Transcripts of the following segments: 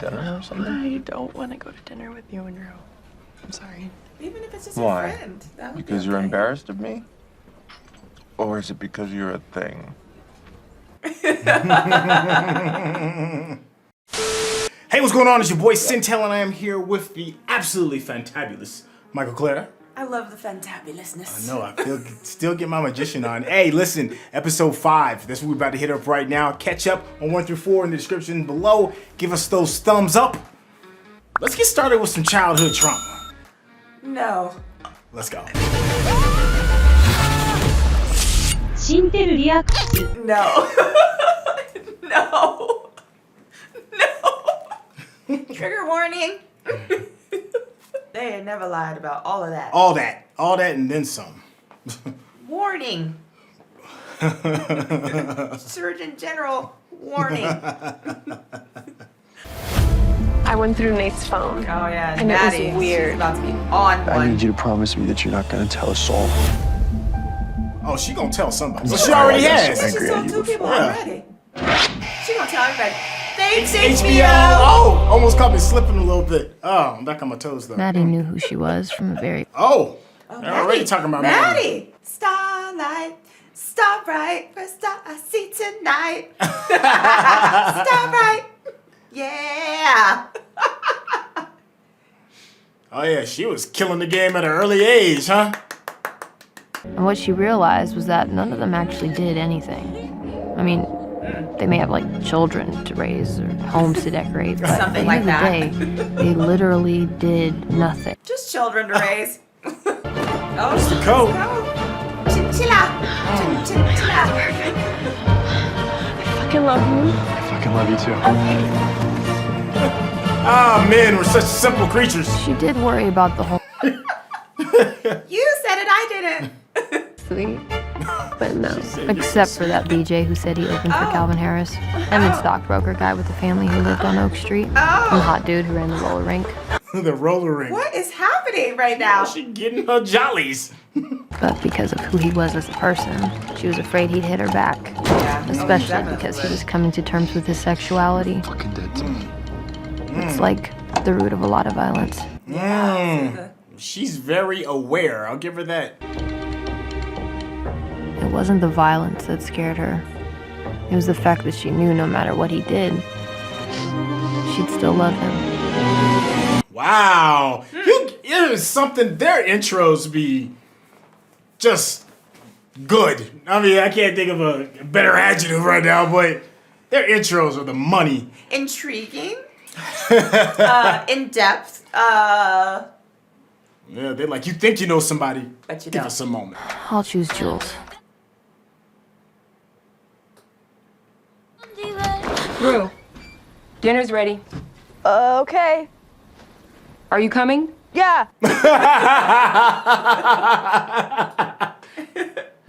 dinner or something? I don't want to go to dinner with you and Drew. I'm sorry. Even if it's just Why? a friend. That would Because be you're okay. embarrassed of me? Or is it because you're a thing? Hey, what's going on? It's your boy Syntell, and I am here with the absolutely fantabulous Michael Clare. I love the fantabulousness. I know, I still get my magician on. Hey, listen, episode 5. That's what we're about to hit up right now. Catch up on 1 through 4 in the description below. Give us those thumbs up. Let's get started with some childhood trauma. No. Let's go. Syntell reacts. No. No. No. Trigger warning. They had never lied about all of that. All that, and then some. Warning. Surgeon General, warning. I went through Nate's phone. Oh yeah, And Maddie, it was weird. She's about to be on I one. need you to promise me that you're not gonna tell us all. Oh, she gonna tell somebody. Well, Sorry, she already I got has. so She angry told at you 2 people before. already. She gonna tell everybody. Thanks, HBO. HBO. Oh, almost caught me slipping a little bit. Oh, I'm back on my toes though. Maddie knew who she was from a very... Oh, Oh, they're already talking about Maddie. Maddie. Starlight, starbright, first star I see tonight. Starbright, yeah. Oh yeah, she was killing the game at an early age, huh? And what she realized was that none of them actually did anything. I mean, they may have like children to raise or homes to decorate, but Something at the like end of the day, they literally did nothing. Just children to raise. Oh, It's the code. Chinchilla. Chinchilla. I fucking love you. I fucking love you too. Ah, men were such simple creatures. She did worry about the whole You said it, I didn't. Sweet. But no. except for that BJ who said he opened for Calvin Harris, and the stockbroker guy with the family who lived on Oak Street, and the hot dude who ran the roller rink. The roller rink. What is happening right now? She getting her jollies. But because of who he was as a person, she was afraid he'd hit her back. Yeah, Especially definitely because he would. was coming to terms with his sexuality. Fucking dead to me. It's like the root of a lot of violence. She's very aware. I'll give her that. It wasn't the violence that scared her. It was the fact that she knew no matter what he did, she'd still love him. Wow. There's something, their intros be just good. I mean, I can't think of a better adjective right now, but their intros are the money. Intriguing. In depth. Yeah, they're like, you think you know somebody, But you give don't. us a moment. I'll choose Jules. Drew, dinner's ready. Okay. Are you coming? Yeah.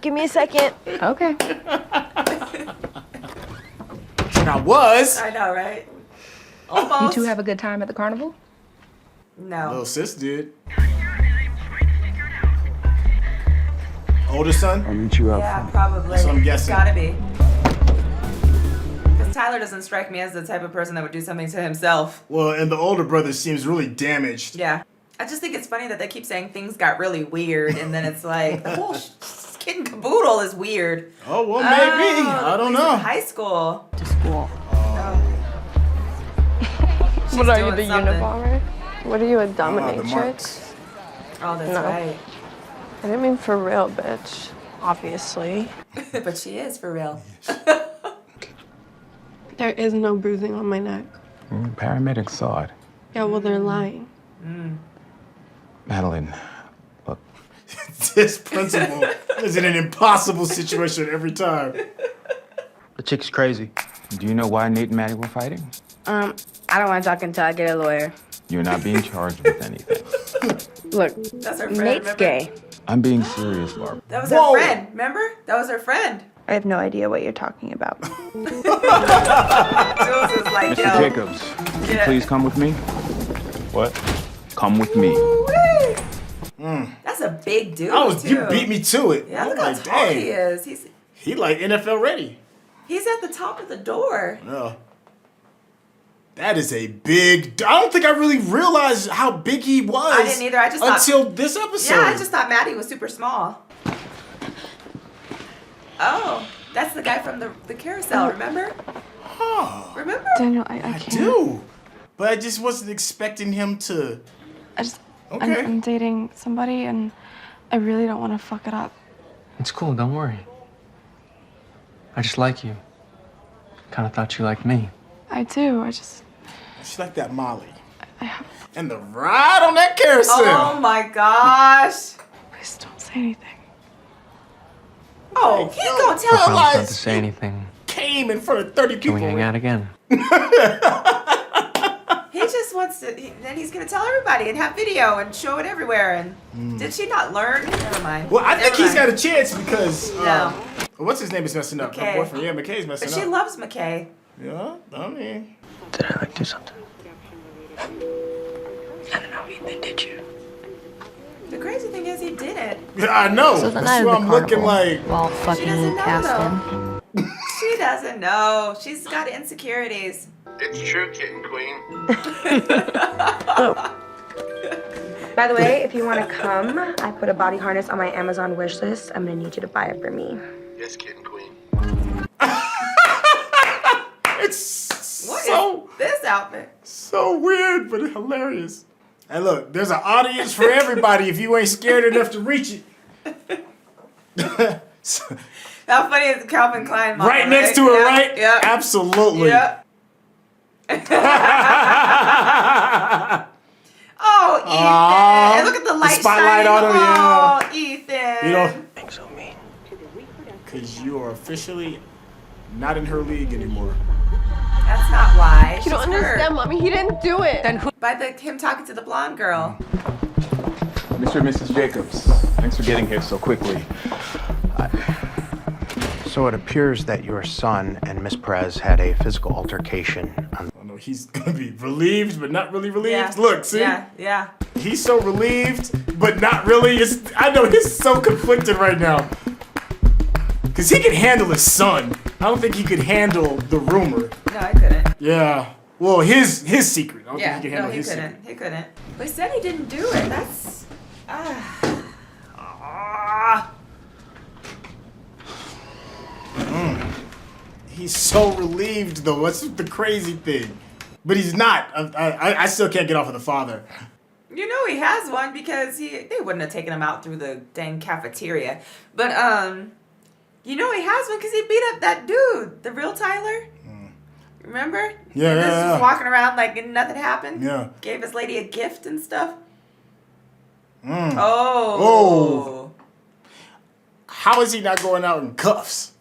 Give me a second. Okay. And I was. I know, right? You Almost. two have a good time at the carnival? No. Little sis did. Older son? I'll meet you up. Yeah, probably. That's what I'm guessing. Gotta be. Because Tyler doesn't strike me as the type of person that would do something to himself. Well, and the older brother seems really damaged. Yeah. I just think it's funny that they keep saying things got really weird, and then it's like the whole kid and caboodle is weird. Oh, well, maybe. I don't He's in know. high school. To school. What are you, doing the something. Unabomber? What are you, a The dominatrix? marks. Oh, that's No. right. I didn't mean for real, bitch. Obviously. But she is for real. There is no bruising on my neck. Paramedics saw it. Yeah, well, they're lying. Madeline, look, This principal is in an impossible situation every time. The chick's crazy. do you know why Nate and Maddie were fighting? I don't want to talk until I get a lawyer. You're not being charged with anything. Look, That's her friend. Nate's remember? gay. I'm being serious, Barb. That was Whoa. her friend. Remember? That was her friend. I have no idea what you're talking about. Jules is like, Mr. yo. Jacobs, would you Yeah. please come with me? What? Come with me. Ooh-wee. That's a big dude. too. You beat me to it. Yeah, I'm look how like, tall dang. he is. He like NFL ready. He's at the top of the door. Yeah. That is a big. I don't think I really realized how big he was. I didn't either. I just thought, until this episode. Yeah, I just thought Maddie was super small. Oh, that's the guy from the carousel. Remember? Huh. Remember? Daniel, I I can't. do, but I just wasn't expecting him to. Okay. I'm dating somebody and I really don't want to fuck it up. It's cool, don't worry. I just like you. Kind of thought you liked me. I do. She's like that Molly. I have. And the ride on that carousel. Oh my gosh. Please don't say anything. Oh, he's gonna tell I promise not lies. to say anything. Came in front of 30 Can people. we hang out again? He just wants to. Then he's gonna tell everybody and have video and show it everywhere. And did she not learn? Never mind. Well, I think Never he's got mind. a chance because No. what's his name is messing up. McKay. Her boyfriend, yeah, McKay's messing But she up. loves McKay. Yeah, I mean, Did I like do something? I don't know, Ethan, did you? The crazy thing is, he didn't. yeah, I know. So the That's night of what the I'm looking carnival, like. while She fucking doesn't know, Caston. She doesn't know. She's got insecurities. It's true, Kitten Queen. By the way, if you want to come, I put a body harness on my Amazon wish list. I'm gonna need you to buy it for me. Yes, Kitten Queen. It's What so is this outfit? so weird, but hilarious. Hey, look, there's an audience for everybody if you ain't scared enough to reach it. So, How funny is the Calvin Klein model? right next to her, Yep, right? Yep. Absolutely. Yep. Oh, Ethan! Aw, Look at the light spotlight shining. on him, yeah. Oh, Ethan! You know, Being so mean. because you are officially not in her league anymore. That's not why. You don't She's hurt. understand, Mommy. He didn't do it. Then who? By him talking to the blonde girl. Mr. and Mrs. Jacobs, thanks for getting here so quickly. So it appears that your son and Miss Perez had a physical altercation on I know he's gonna be relieved, but not really relieved. Yeah. Look, see, Yeah. he's so relieved, but not really. I know he's so conflicted right now. Cause he can handle his son. I don't think he could handle the rumor. No, I couldn't. Yeah. Well, his secret. I don't Yeah. think he can No, handle he his couldn't. secret. He couldn't. But he said he didn't do it. That's. He's so relieved though. That's the crazy thing. But he's not. I still can't get off of the father. You know he has one because they wouldn't have taken him out through the dang cafeteria. But you know he has one because he beat up that dude, the real Tyler. Remember? Yeah, He was yeah. just walking around like nothing happened. Yeah. Gave his lady a gift and stuff. Mm. Oh. How is he not going out in cuffs?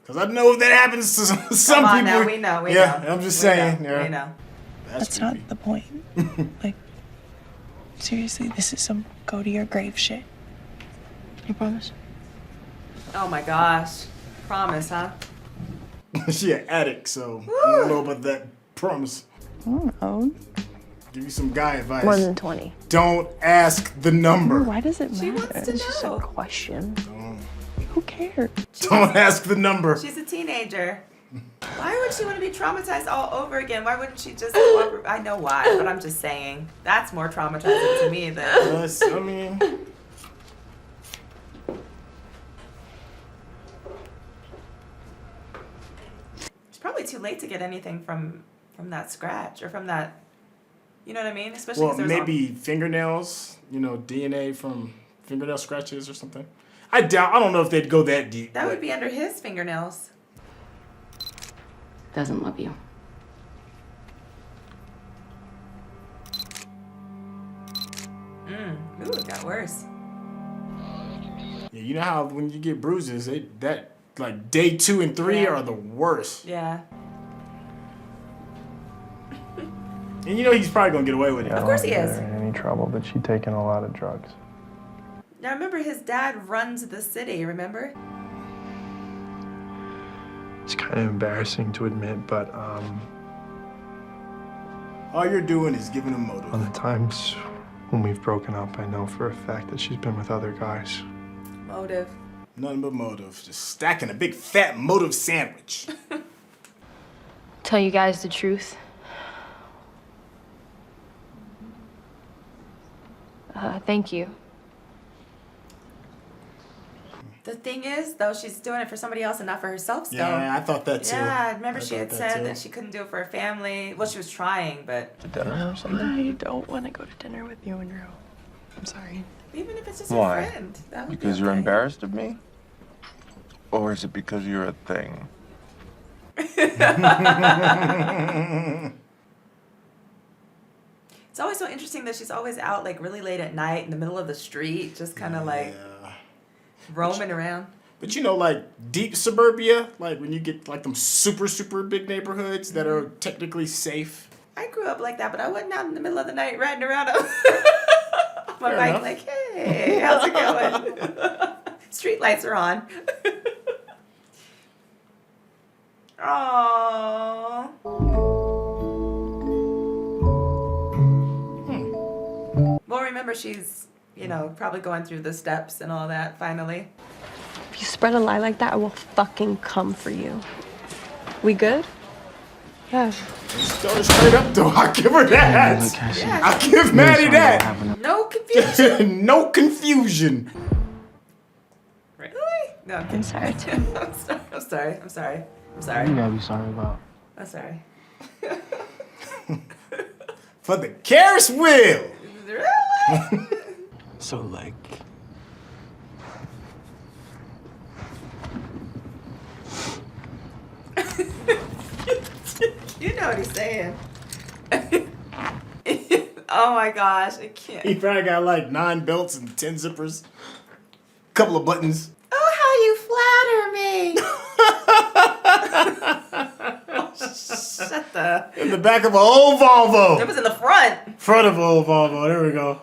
Because I know if that happens to some Come on people. now, we know. We yeah, know. I'm just We saying. know, Yeah. We know. That's not the point. Like, seriously, this is some go to your grave shit. You promise? Oh my gosh. Promise, huh? She an addict, so I don't know about that promise. I don't know. Give you some guy advice. More than 20. Don't ask the number. Why does it matter? She wants to It's just know. a question. Who cares? Don't ask the number. She's a teenager. Why would she want to be traumatized all over again? Why wouldn't she just I know why, but I'm just saying. That's more traumatizing to me than... Yes, I mean... It's probably too late to get anything from that scratch or from that... You know what I mean? Especially Well, 'cause there was maybe fingernails, DNA from fingernail scratches or something. I don't know if they'd go that deep. That but- would be under his fingernails. Doesn't love you. Ooh, it got worse. Yeah, you know how when you get bruises, like day 2 and 3 Yeah. are the worst. Yeah. And you know he's probably gonna get away with it. Of course he is. in any trouble, but she'd taken a lot of drugs. Now remember, his dad runs the city, remember? It's kind of embarrassing to admit, but All you're doing is giving him motive. on the times when we've broken up, I know for a fact that she's been with other guys. Motive. Nothing but motive. Just stacking a big fat motive sandwich. Tell you guys the truth. Thank you. The thing is, though, she's doing it for somebody else and not for herself still. Yeah, I thought that too. Yeah, remember she had said too. that she couldn't do it for her family. Well, she was trying, but... Dinner or something? I don't want to go to dinner with you and Drew. I'm sorry. Even if it's just Why? a friend. That would Because be you're okay. embarrassed of me? Or is it because you're a thing? It's always so interesting that she's always out like really late at night in the middle of the street, just kind of like roaming around. But you know, like deep suburbia, like when you get like them super, super big neighborhoods that are technically safe. I grew up like that, but I wasn't out in the middle of the night riding around on my Fair bike enough. like, hey, how's it going? Street lights are on. Aww. Well, remember, she's, you know, probably going through the steps and all that finally. If you spread a lie like that, I will fucking come for you. We good? Yeah. Tell her straight up though. I'll give her that. Yeah. I'll give Maddie that. No confusion. No confusion. Really? No, I'm I'm sorry, too. I'm sorry. I'm sorry. I'm sorry. You gotta be sorry about. I'm sorry. For the Ferris wheel. Really? So, like, You know what he's saying. Oh my gosh, I can't. He probably got like 9 belts and 10 zippers. Couple of buttons. Oh, how you flatter me. Shut the... In the back of an old Volvo. It was in the front. Front of an old Volvo. There we go.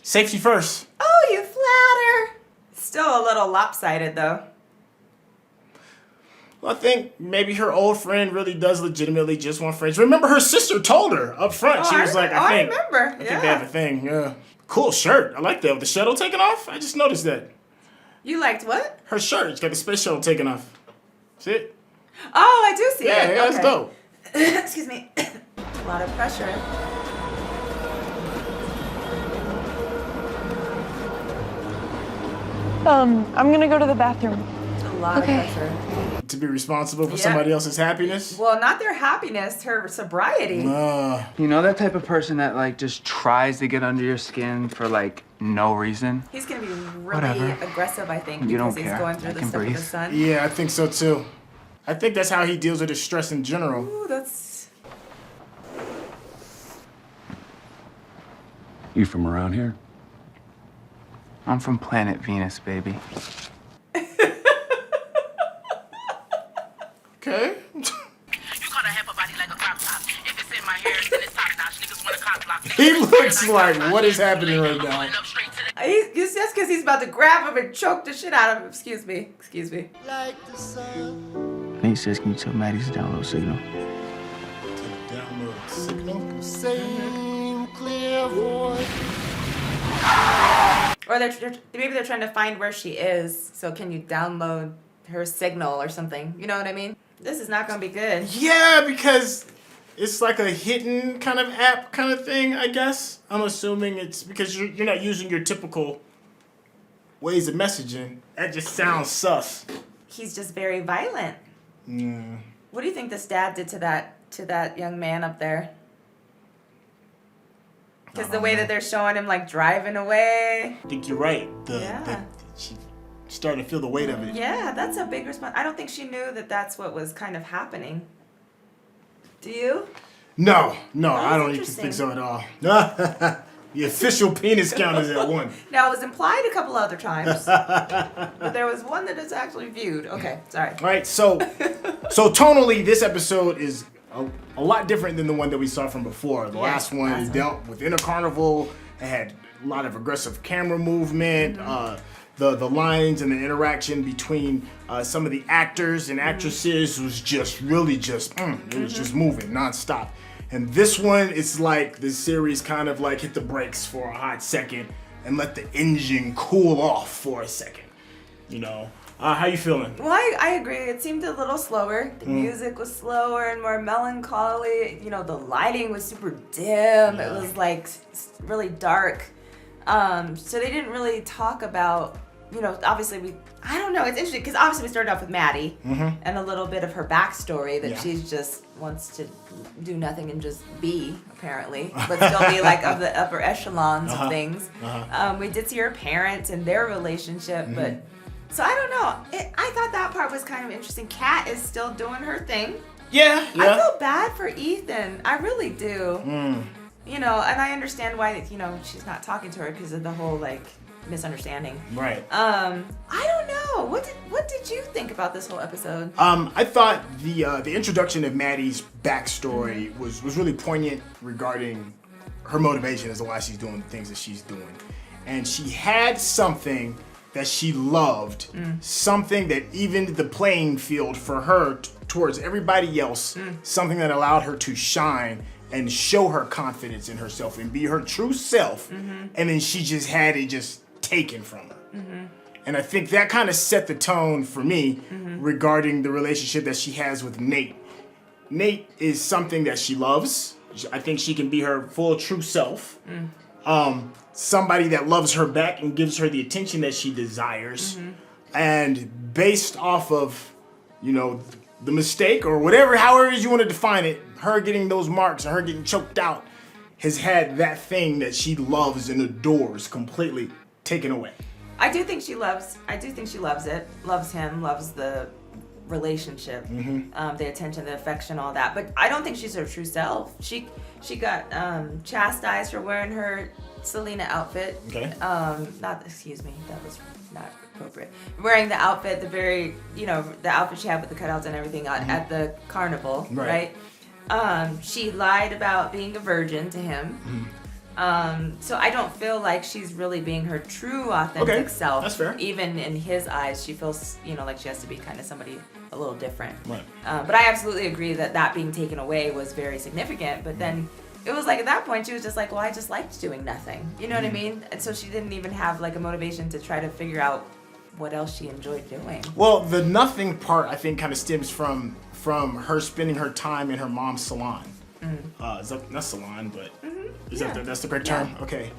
Safety first. Oh, you flatter. Still a little lopsided, though. Well, I think maybe her old friend really does legitimately just want friends. Remember, her sister told her up front. She was like, I remember. I think they have a thing. Yeah. Cool shirt. I like that. With the shuttle taken off. I just noticed that. You liked what? Her shirt. It's got the space shuttle taken off. See it? Oh, I do see Yeah, it. yeah, that's Okay. dope. Excuse me. A lot of pressure. I'm gonna go to the bathroom. A lot of pressure. To be responsible for somebody else's happiness. Well, not their happiness, her sobriety. you know that type of person that like just tries to get under your skin for like no reason? He's gonna be really Whatever. aggressive, I think, You because don't he's care. going through I the can stuff with breathe. his son. Yeah, I think so too. I think that's how he deals with his stress in general. Ooh, that's... You from around here? I'm from planet Venus, baby. Okay. He looks like what is happening right now. He's just because he's about to grab him and choke the shit out of him. Excuse me. Excuse me. Nate says, can you tell Maddie's download signal? Download signal. Same clear voice. Or maybe they're trying to find where she is. So can you download her signal or something? You know what I mean? This is not going to be good. Yeah, because it's like a hidden kind of app kind of thing, I guess. I'm assuming it's because you're not using your typical ways of messaging. That just sounds sus. He's just very violent. Yeah. What do you think this dad did to that young man up there? Because the way that they're showing him like driving away. I think you're right. Yeah. She started to feel the weight of it. Yeah, that's a big response. I don't think she knew that that's what was kind of happening. Do you? No, I That's don't even think so at all. The official penis count is at 1. Now, it was implied a couple other times, but there was one that is actually viewed. Okay, sorry. All right, so tonally, this episode is a lot different than the one that we saw from before. The last one dealt with Inner Carnival. It had a lot of aggressive camera movement. The lines and the interaction between some of the actors and actresses was just really it was just moving nonstop. And this one, it's like the series kind of like hit the brakes for a hot second and let the engine cool off for a second. You know, how you feeling? Well, I agree. It seemed a little slower. The music was slower and more melancholy. You know, the lighting was super dim. It was like really dark. So they didn't really talk about, obviously I don't know, it's interesting because obviously we started off with Maddie and a little bit of her backstory that she's just wants to do nothing and just be, apparently, but still be like of the upper echelons of things. We did see her parents and their relationship, but so I don't know. I thought that part was kind of interesting. Kat is still doing her thing. Yeah. I feel bad for Ethan. I really do. And I understand why, she's not talking to her because of the whole, misunderstanding. Right. I don't know. What did you think about this whole episode? I thought the introduction of Maddie's backstory was really poignant regarding her motivation as to why she's doing the things that she's doing. And she had something that she loved, something that evened the playing field for her towards everybody else, something that allowed her to shine and show her confidence in herself and be her true self. And then she just had it just taken from her. And I think that kind of set the tone for me regarding the relationship that she has with Nate. Nate is something that she loves. I think she can be her full true self. Somebody that loves her back and gives her the attention that she desires. And based off of, the mistake or whatever, however you want to define it, her getting those marks and her getting choked out has had that thing that she loves and adores completely taken away. I do think she loves it, loves him, loves the relationship, the attention, the affection, all that. But I don't think she's her true self. She got chastised for wearing her Selena outfit. Okay. That was not appropriate. Wearing the outfit, the outfit she had with the cutouts and everything at the carnival, right? She lied about being a virgin to him. So I don't feel like she's really being her true, authentic self. That's fair. Even in his eyes, she feels, like she has to be kind of somebody a little different. Right. But I absolutely agree that being taken away was very significant. But then it was like at that point, she was just like, well, I just liked doing nothing. You know what I mean? And so she didn't even have like a motivation to try to figure out what else she enjoyed doing. Well, the nothing part, I think, kind of stems from her spending her time in her mom's salon. Is that, not salon, but is that's the correct term? Okay.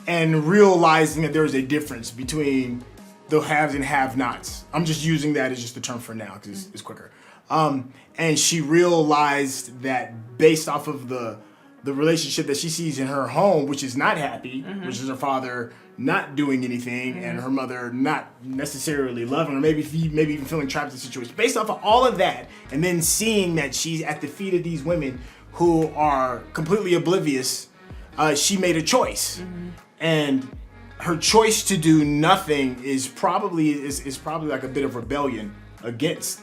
And realizing that there is a difference between the haves and have-nots. I'm just using that as just the term for now because it's quicker. And she realized that based off of the relationship that she sees in her home, which is not happy, which is her father not doing anything and her mother not necessarily loving her, maybe even feeling trapped in the situation. Based off of all of that, and then seeing that she's at the feet of these women who are completely oblivious, she made a choice. And her choice to do nothing is probably like a bit of rebellion against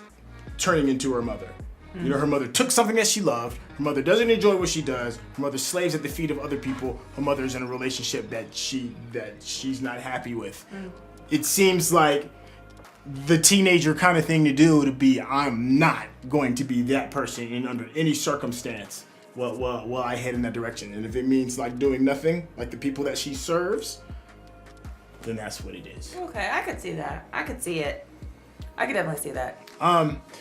turning into her mother. Her mother took something that she loved. Her mother doesn't enjoy what she does. Her mother slaves at the feet of other people. Her mother's in a relationship that she's not happy with. It seems like the teenager kind of thing to do to be, I'm not going to be that person in under any circumstance while I head in that direction. And if it means like doing nothing, like the people that she serves, then that's what it is. Okay, I could see that. I could see it. I could definitely see that.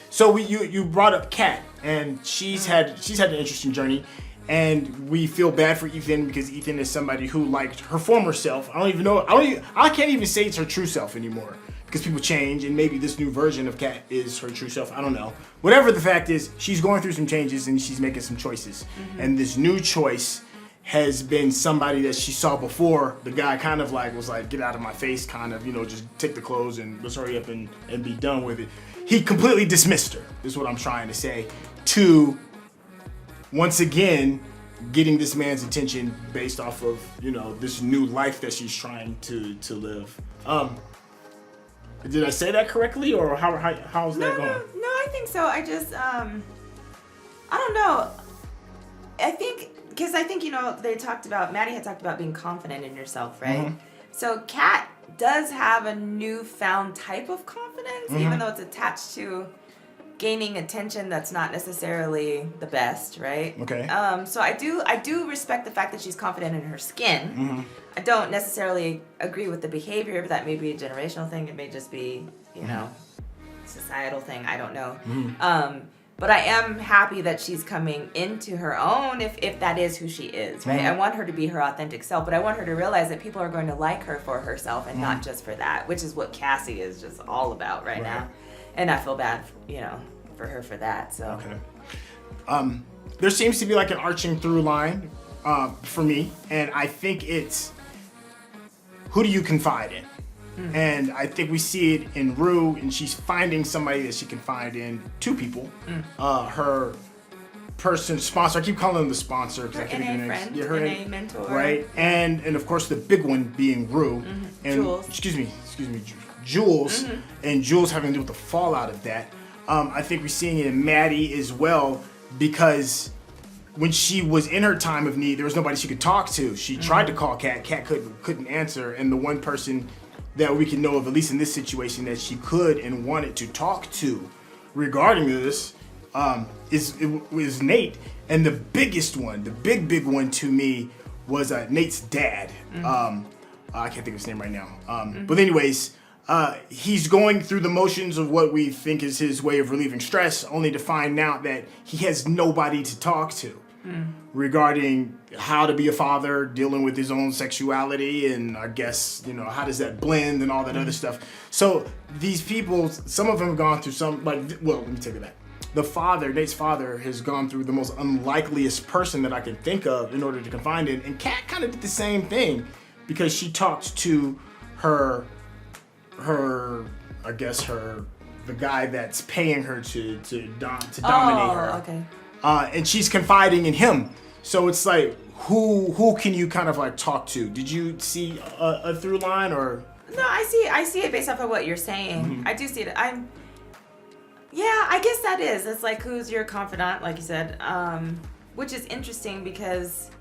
So you brought up Kat, and she's had an interesting journey, and we feel bad for Ethan because Ethan is somebody who liked her former self. I can't even say it's her true self anymore because people change, and maybe this new version of Kat is her true self. I don't know. Whatever the fact is, she's going through some changes and she's making some choices, and this new choice has been somebody that she saw before. The guy kind of like was like, get out of my face, kind of, just take the clothes and let's hurry up and be done with it. He completely dismissed her, is what I'm trying to say, to once again getting this man's attention based off of, this new life that she's trying to live. Did I say that correctly, or how's that going? No, I think so. I just, I don't know. I think Maddie had talked about being confident in yourself, right? So Kat does have a newfound type of confidence, even though it's attached to gaining attention that's not necessarily the best, right? Okay. So I do respect the fact that she's confident in her skin. I don't necessarily agree with the behavior, but that may be a generational thing. It may just be, societal thing. I don't know. But I am happy that she's coming into her own if that is who she is, right? I want her to be her authentic self, but I want her to realize that people are going to like her for herself and not just for that, which is what Cassie is just all about right now. And I feel bad, for her for that. So there seems to be like an arching through line for me, and I think it's who do you confide in? And I think we see it in Rue, and she's finding somebody that she can confide in. Two people. Her person, sponsor, I keep calling them the sponsor. Her NA friend, her NA mentor. Right, and of course the big one being Rue. And Jules. Excuse me, Jules. And Jules having to do with the fallout of that. I think we're seeing it in Maddie as well, because when she was in her time of need, there was nobody she could talk to. She tried to call Kat. Kat couldn't answer, and the one person that we can know of, at least in this situation, that she could and wanted to talk to regarding this is Nate. And the biggest one, the big one to me was Nate's dad. I can't think of his name right now. But anyways, he's going through the motions of what we think is his way of relieving stress, only to find out that he has nobody to talk to regarding how to be a father, dealing with his own sexuality, and I guess, how does that blend and all that other stuff. So these people, some of them have gone through let me take it back. The father, Nate's father, has gone through the most unlikeliest person that I can think of in order to confide in, and Kat kind of did the same thing, because she talked to the guy that's paying her to dominate her. Okay. And she's confiding in him. So it's like, who can you kind of like talk to? Did you see a through line or? No, I see it based off of what you're saying. I do see it. I guess that is. It's like, who's your confidant, like you said, which is interesting because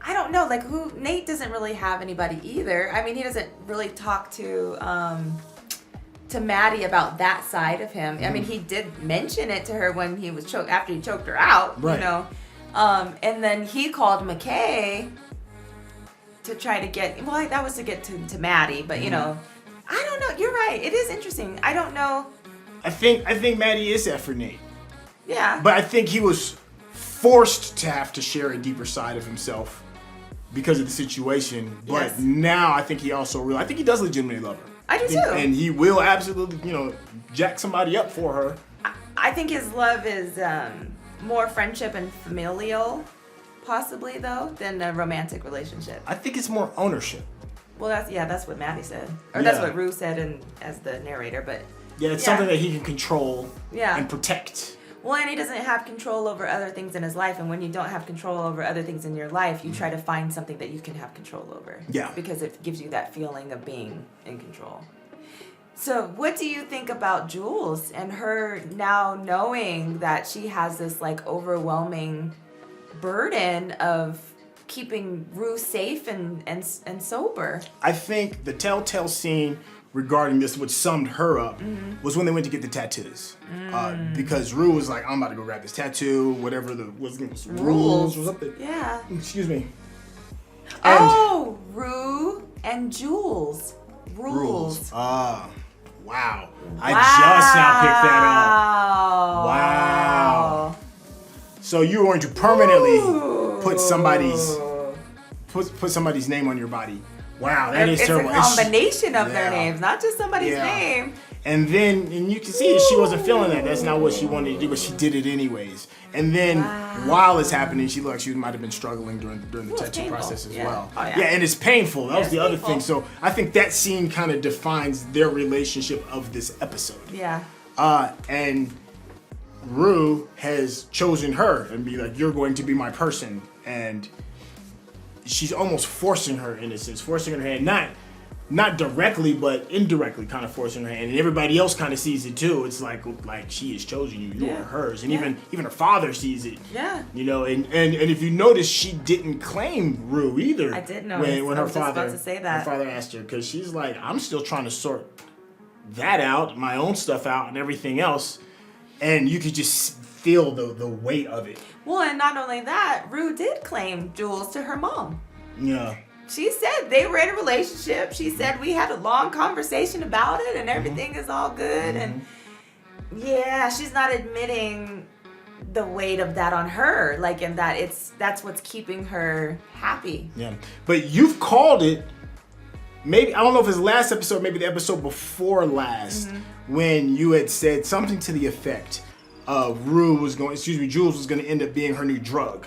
I don't know, like Nate doesn't really have anybody either. I mean, he doesn't really talk to Maddie about that side of him. I mean, he did mention it to her when he was after he choked her out, and then he called McKay to try to get, that was to get to Maddie, but I don't know. You're right. It is interesting. I don't know. I think Maddie is that for Nate. Yeah. But I think he was forced to have to share a deeper side of himself because of the situation. But now I think he also I think he does legitimately love her. I do too. And he will absolutely, jack somebody up for her. I think his love is more friendship and familial, possibly though, than a romantic relationship. I think it's more ownership. Well, that's what Maddie said, or that's what Rue said, as the narrator. But it's something that he can control. Yeah. And protect. Well, and he doesn't have control over other things in his life, and when you don't have control over other things in your life, you try to find something that you can have control over. Yeah. Because it gives you that feeling of being in control. So what do you think about Jules and her now knowing that she has this like overwhelming burden of keeping Rue safe and sober? I think the telltale scene regarding this, which summed her up, was when they went to get the tattoos. Because Rue was like, I'm about to go grab this tattoo, whatever rules was up there. Yeah. Excuse me. Rue and Jules. Rules. Wow. I just now picked that up. Wow. So you're going to permanently put somebody's name on your body. Wow, that is terrible. It's a combination of their names, not just somebody's name. And you can see she wasn't feeling that. That's not what she wanted to do, but she did it anyways. And then while it's happening, she looked like she might have been struggling during the tattoo process as well. Oh, yeah. And it's painful. That was the other thing. So I think that scene kind of defines their relationship of this episode. Yeah. And Rue has chosen her and be like, you're going to be my person. And she's almost forcing her, in a sense, forcing her hand, not directly, but indirectly kind of forcing her hand. And everybody else kind of sees it too. It's like she has chosen you. You are hers. And even her father sees it. Yeah. And if you notice, she didn't claim Rue either. I did know. When her father, about to say that. Her father asked her, because she's like, I'm still trying to sort that out, my own stuff out and everything else. And you could just feel the weight of it. Well, and not only that, Rue did claim Jules to her mom. Yeah. She said they were in a relationship. She said we had a long conversation about it and everything is all good. And Yeah, she's not admitting the weight of that on her, like, in that that's what's keeping her happy. Yeah, but you've called it. Maybe I don't know if it's last episode, maybe the episode before last, when you had said something to the effect of Jules was going to end up being her new drug,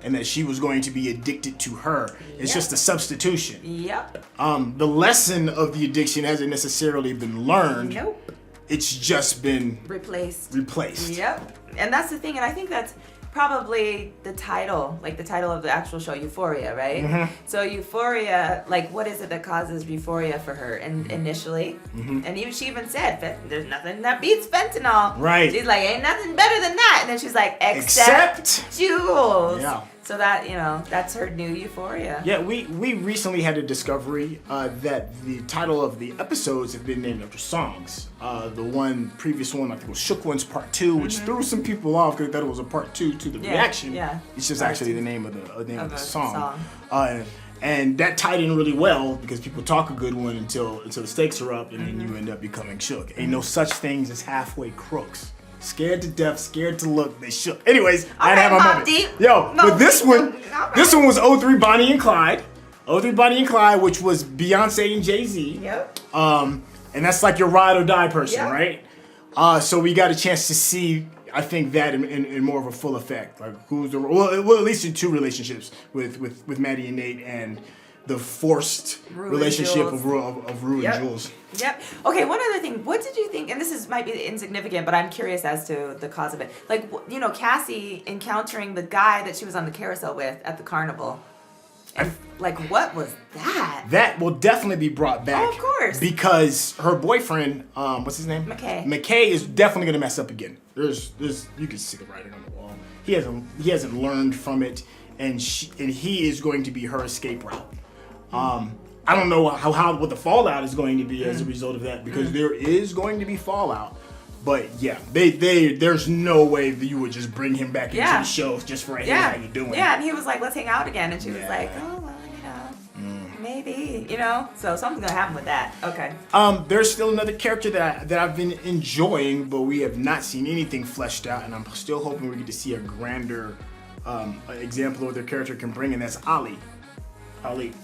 and that she was going to be addicted to her. It's just a substitution. Yep. The lesson of the addiction hasn't necessarily been learned. Nope. It's just been replaced. Yep. And that's the thing, and I think that's probably the title of the actual show, Euphoria, right? So Euphoria, like, what is it that causes euphoria for her initially? And she even said, there's nothing that beats fentanyl. Right. She's like, ain't nothing better than that. And then she's like, except Jules. Yeah. So that, that's her new euphoria. Yeah, we recently had a discovery that the title of the episodes have been named after songs. The previous one, I think, was Shook Ones Part 2, which threw some people off because they thought it was a part 2 to the reaction. Yeah. It's just actually the name of the song. And that tied in really well because people talk a good one until the stakes are up, and then you end up becoming shook. Ain't no such things as halfway crooks. Scared to death, scared to look, they shook. Anyways, I had my moment. But this one was 03 Bonnie and Clyde. 03 Bonnie and Clyde, which was Beyonce and Jay-Z. Yep. And that's like your ride or die person, right? So we got a chance to see, I think, that in more of a full effect. Like well, at least in two relationships with Maddie and Nate, and the forced relationship of Rue and Jules. Yep. Okay, one other thing. What did you think, and this might be insignificant, but I'm curious as to the cause of it. Like, Cassie encountering the guy that she was on the carousel with at the carnival. And, like, what was that? That will definitely be brought back. Oh, of course. Because her boyfriend, what's his name? McKay is definitely gonna mess up again. There's you can see the writing on the wall. He hasn't learned from it, and he is going to be her escape route. I don't know what the fallout is going to be as a result of that, because there is going to be fallout. But yeah, there's no way that you would just bring him back into the show just for hey, how you doing? Yeah, and he was like, let's hang out again, and she was like, oh well, maybe, so something's gonna happen with that. Okay. There's still another character that I've been enjoying, but we have not seen anything fleshed out, and I'm still hoping we get to see a grander example of what their character can bring, and that's Ali.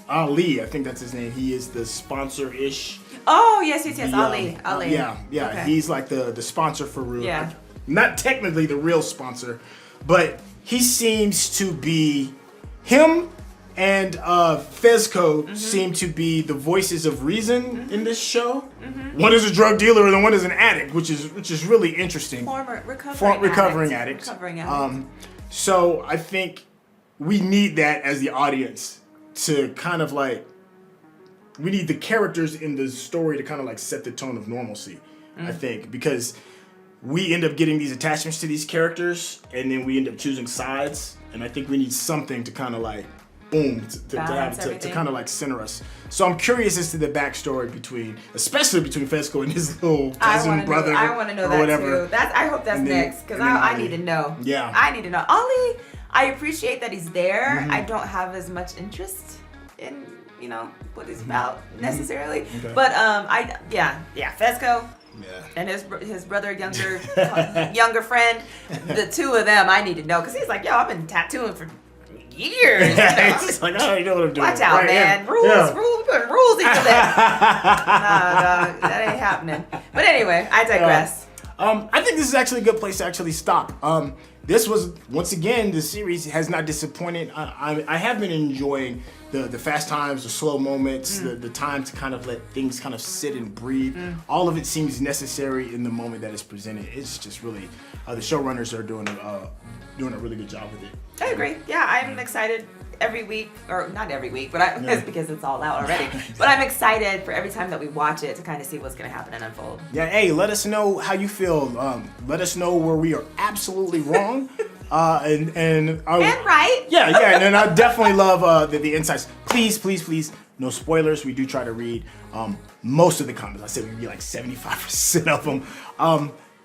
Ali, I think that's his name. He is the sponsor-ish. Oh, yes, Ali. Yeah. Okay. He's like the sponsor for Rue. Yeah. Not technically the real sponsor, but he seems to be, him and Fezco seem to be the voices of reason in this show. One is a drug dealer and one is an addict, which is really interesting. Recovering addict. So I think we need that as the audience to kind of like, we need the characters in the story to kind of like set the tone of normalcy, I think, because we end up getting these attachments to these characters and then we end up choosing sides, and I think we need something to kind of like, boom, to kind of like center us. So I'm curious as to the backstory especially between Fezco and his little cousin brother. I want to know that whatever. too. I hope that's next, because I need to know. Yeah. I need to know. Ali, I appreciate that he's there. I don't have as much interest in, what he's about necessarily. Okay. But Fezco. Yeah. And his brother, younger friend, the two of them, I need to know, because he's like, I've been tattooing for years. It's like, I already know what I'm doing. Watch out, man. Rules, we putting rules into that. Nah, that ain't happening. But anyway, I digress. I think this is actually a good place to actually stop. This was, once again, the series has not disappointed. I have been enjoying the fast times, the slow moments, the time to kind of let things kind of sit and breathe. All of it seems necessary in the moment that it's presented. It's just really, the showrunners are doing a really good job with it. I agree. Yeah, I'm excited every week, or not every week, but it's because it's all out already. But I'm excited for every time that we watch it to kind of see what's going to happen and unfold. Yeah, hey, let us know how you feel. Let us know where we are absolutely wrong. And right. Yeah, and then I definitely love the insights. Please, no spoilers. We do try to read most of the comments. I said we read like 75% of them.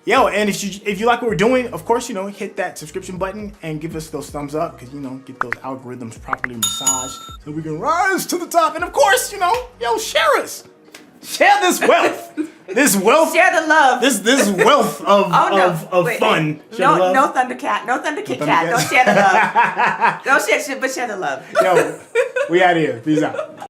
And if you like what we're doing, of course, hit that subscription button and give us those thumbs up, because, get those algorithms properly massaged so we can rise to the top. And of course, share us. Share this wealth. This wealth. Share the love. This wealth of Wait, fun. Share No, the love. no Thundercat. No Thunderkit Cat. Thundercat. Don't share the love. Don't share shit, but share the love. Yo, we out here. Peace out.